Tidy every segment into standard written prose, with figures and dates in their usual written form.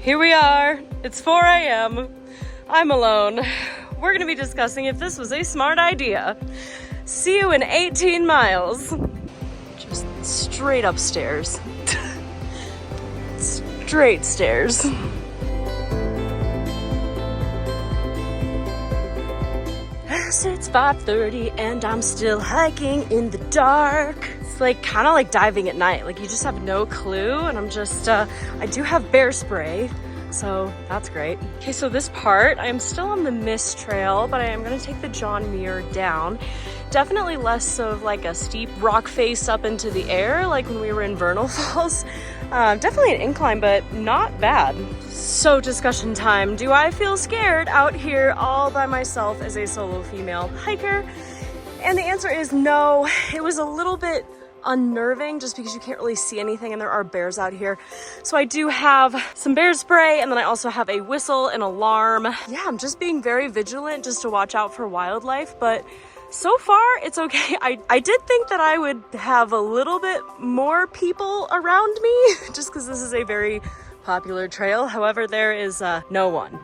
Here we are. It's 4 a.m. I'm alone. We're gonna be discussing if this was a smart idea. See you in 18 miles. Just straight upstairs. Straight stairs. It's 5:30 and I'm still hiking in the dark. It's like kind of like diving at night. Like you just have no clue, and I'm just, I do have bear spray, so that's great. Okay, so this part, I'm still on the mist trail, but I am gonna take the John Muir down. Definitely less of like a steep rock face up into the air, like when we were in Vernal Falls. Definitely an incline, but not bad. So discussion time. Do I feel scared out here all by myself as a solo female hiker? And the answer is no. It was a little bit unnerving just because you can't really see anything and there are bears out here. So I do have some bear spray, and then I also have a whistle, an alarm. Yeah, I'm just being very vigilant just to watch out for wildlife, but so far it's okay. I did think that I would have a little bit more people around me just because this is a very popular trail. However, there is no one.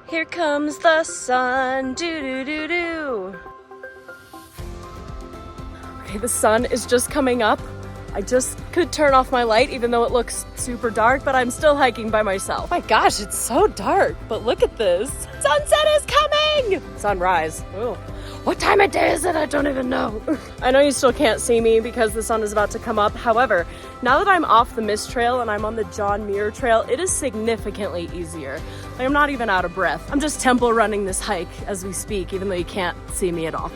Here comes the sun. Do-do-do-do. Okay, the sun is just coming up. I just could turn off my light even though it looks super dark, but I'm still hiking by myself. Oh my gosh, it's so dark, but look at this. Sunset is coming! Sunrise. Oh, what time of day is it? I don't even know. I know you still can't see me because the sun is about to come up. However, now that I'm off the mist trail and I'm on the John Muir trail, it is significantly easier. Like, I'm not even out of breath. I'm just tempo running this hike as we speak, even though you can't see me at all.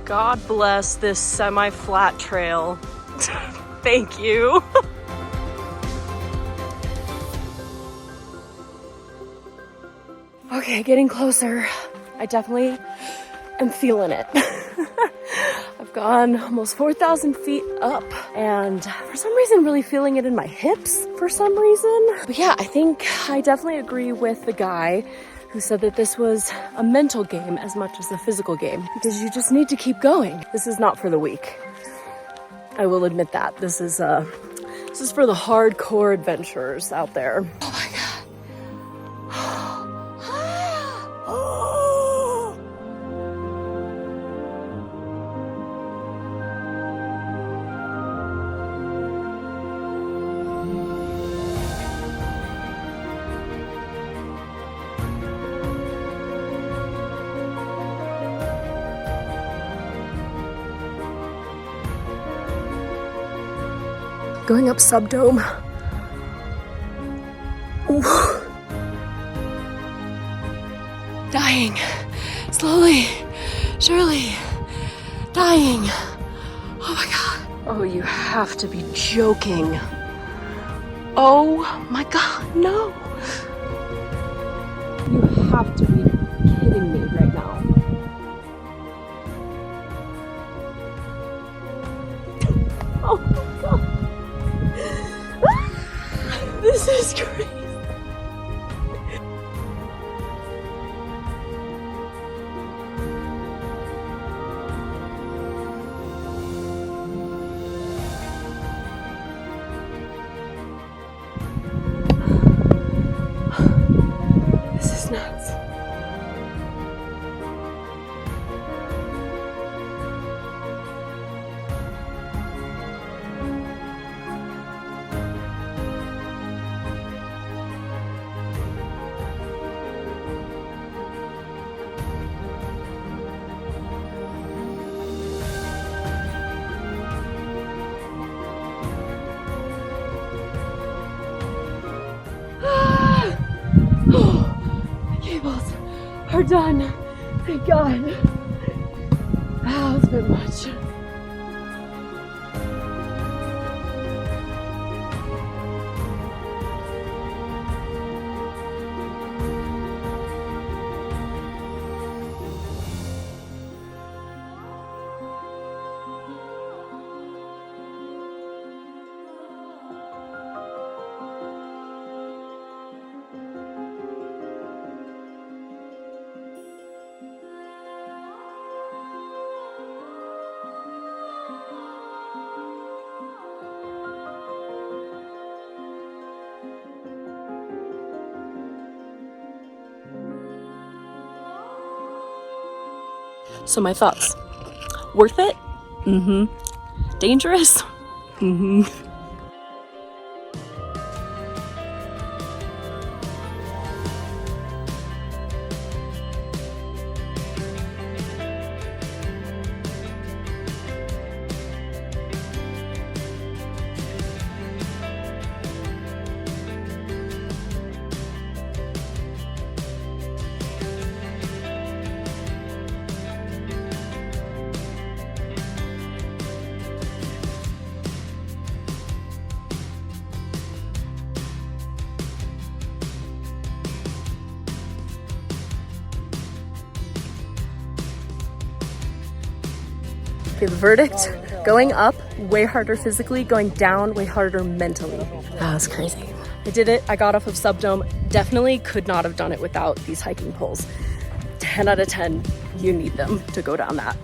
God bless this semi-flat trail. Thank you. Okay, getting closer. I definitely am feeling it. I've gone almost 4,000 feet up, and for some reason really feeling it in my hips for some reason. But yeah, I think I definitely agree with the guy who said that this was a mental game as much as a physical game, because you just need to keep going. This is not for the weak. I will admit that. This is for the hardcore adventurers out there. Oh my God. Going up Subdome. Ooh. Dying. Slowly. Surely. Dying. Oh my God. Oh, you have to be joking. Oh my God, no. You have to be kidding me right now. Oh my God. This is crazy. This is nuts. Cables are done. Thank God. That was a bit much. So my thoughts. Worth it? Mm-hmm. Dangerous? Mm-hmm. Okay, the verdict, going up, way harder physically, going down, way harder mentally. That was crazy. I did it, I got off of Subdome, definitely could not have done it without these hiking poles. 10 out of 10, you need them to go down that.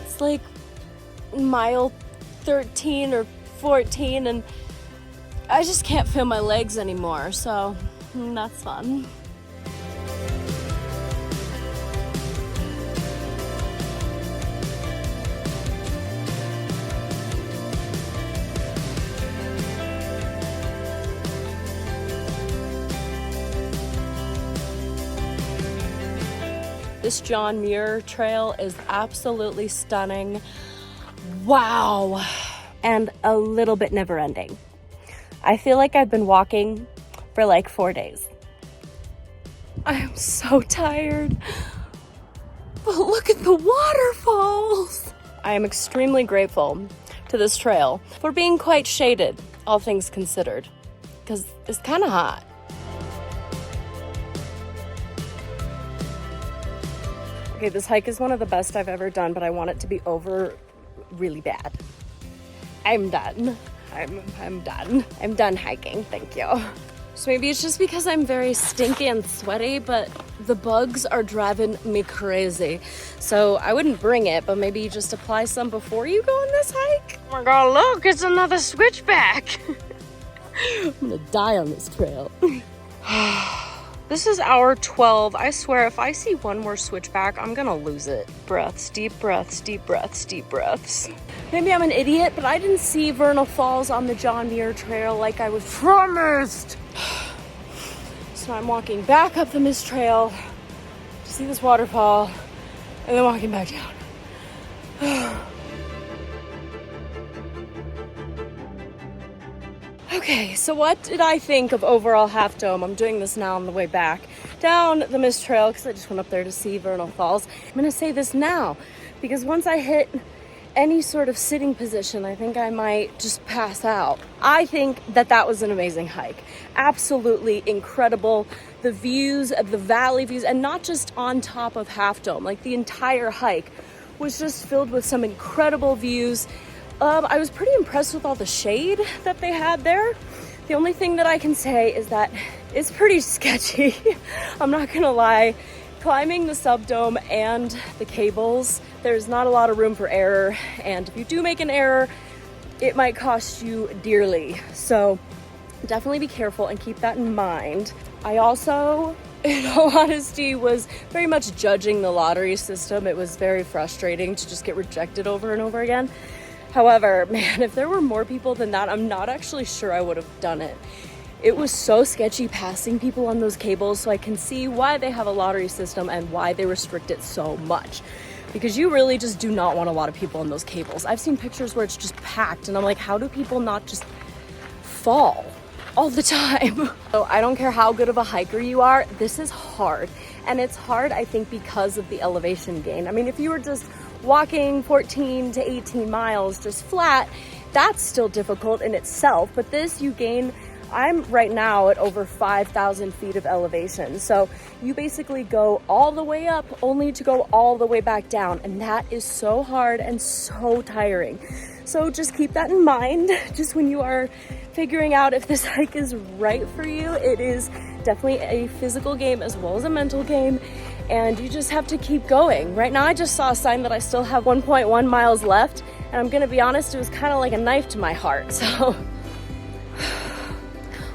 It's like mile 13 or 14 and I just can't feel my legs anymore, so that's fun. This John Muir trail is absolutely stunning. Wow. And a little bit never ending. I feel like I've been walking for like 4 days. I am so tired. But look at the waterfalls. I am extremely grateful to this trail for being quite shaded, all things considered, because it's kind of hot. Okay, this hike is one of the best I've ever done, but I want it to be over really bad. I'm done. I'm done. I'm done hiking, thank you. So maybe it's just because I'm very stinky and sweaty, but the bugs are driving me crazy. So I wouldn't bring it, but maybe you just apply some before you go on this hike. Oh my God, look, it's another switchback. I'm gonna die on this trail. This is hour 12. I swear, if I see one more switchback, I'm gonna lose it. Breaths, deep breaths, deep breaths, deep breaths. Maybe I'm an idiot, but I didn't see Vernal Falls on the John Muir Trail like I was promised. So I'm walking back up the Mist Trail to see this waterfall, and then walking back down. Okay, so what did I think of overall Half Dome? I'm doing this now on the way back down the Mist Trail because I just went up there to see Vernal Falls. I'm gonna say this now because once I hit any sort of sitting position, I think I might just pass out. I think that that was an amazing hike. Absolutely incredible. The views, the valley views, and not just on top of Half Dome, like the entire hike was just filled with some incredible views. I was pretty impressed with all the shade that they had there. The only thing that I can say is that it's pretty sketchy. I'm not gonna lie. Climbing the Subdome and the cables, there's not a lot of room for error. And if you do make an error, it might cost you dearly. So definitely be careful and keep that in mind. I also, in all honesty, was very much judging the lottery system. It was very frustrating to just get rejected over and over again. However, man, if there were more people than that, I'm not actually sure I would have done it. It was so sketchy passing people on those cables, so I can see why they have a lottery system and why they restrict it so much. Because you really just do not want a lot of people on those cables. I've seen pictures where it's just packed, and I'm like, how do people not just fall all the time? So I don't care how good of a hiker you are, this is hard. And it's hard, I think, because of the elevation gain. I mean, if you were just walking 14 to 18 miles just flat, that's still difficult in itself. But this, you gain, I'm right now at over 5,000 feet of elevation. So you basically go all the way up only to go all the way back down. And that is so hard and so tiring. So just keep that in mind just when you are figuring out if this hike is right for you. It is definitely a physical game as well as a mental game. And you just have to keep going. Right now I just saw a sign that I still have 1.1 miles left, And I'm gonna be honest, it was kind of like a knife to my heart. So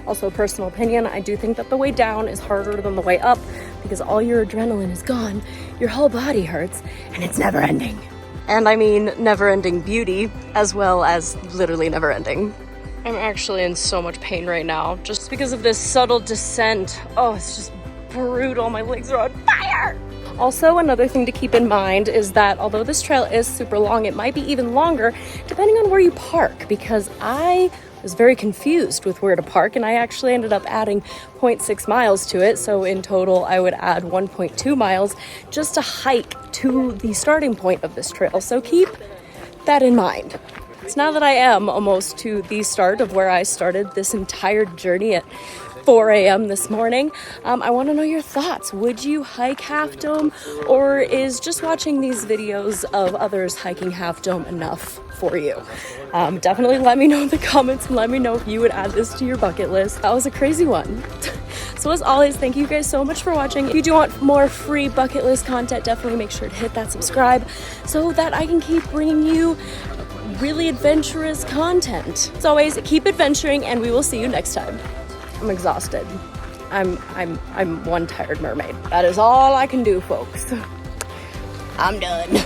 also, personal opinion, I do think that the way down is harder than the way up because all your adrenaline is gone, your whole body hurts, and it's never ending. And I mean never ending beauty as well as literally never ending. I'm actually in so much pain right now just because of this subtle descent. Oh, it's just brutal. My legs are on fire. Also, another thing to keep in mind is that although this trail is super long, it might be even longer depending on where you park, because I was very confused with where to park, and I actually ended up adding 0.6 miles to it. So in total, I would add 1.2 miles just to hike to the starting point of this trail. So keep that in mind. So now that I am almost to the start of where I started this entire journey at 4 a.m. this morning, I want to know your thoughts. Would you hike Half Dome, or is just watching these videos of others hiking Half Dome enough for you? Definitely let me know in the comments and let me know if you would add this to your bucket list. That was a crazy one. So as always, thank you guys so much for watching. If you do want more free bucket list content, definitely make sure to hit that subscribe so that I can keep bringing you really adventurous content. As always, keep adventuring, and we will see you next time. I'm exhausted. I'm one tired mermaid. That is all I can do, folks. I'm done.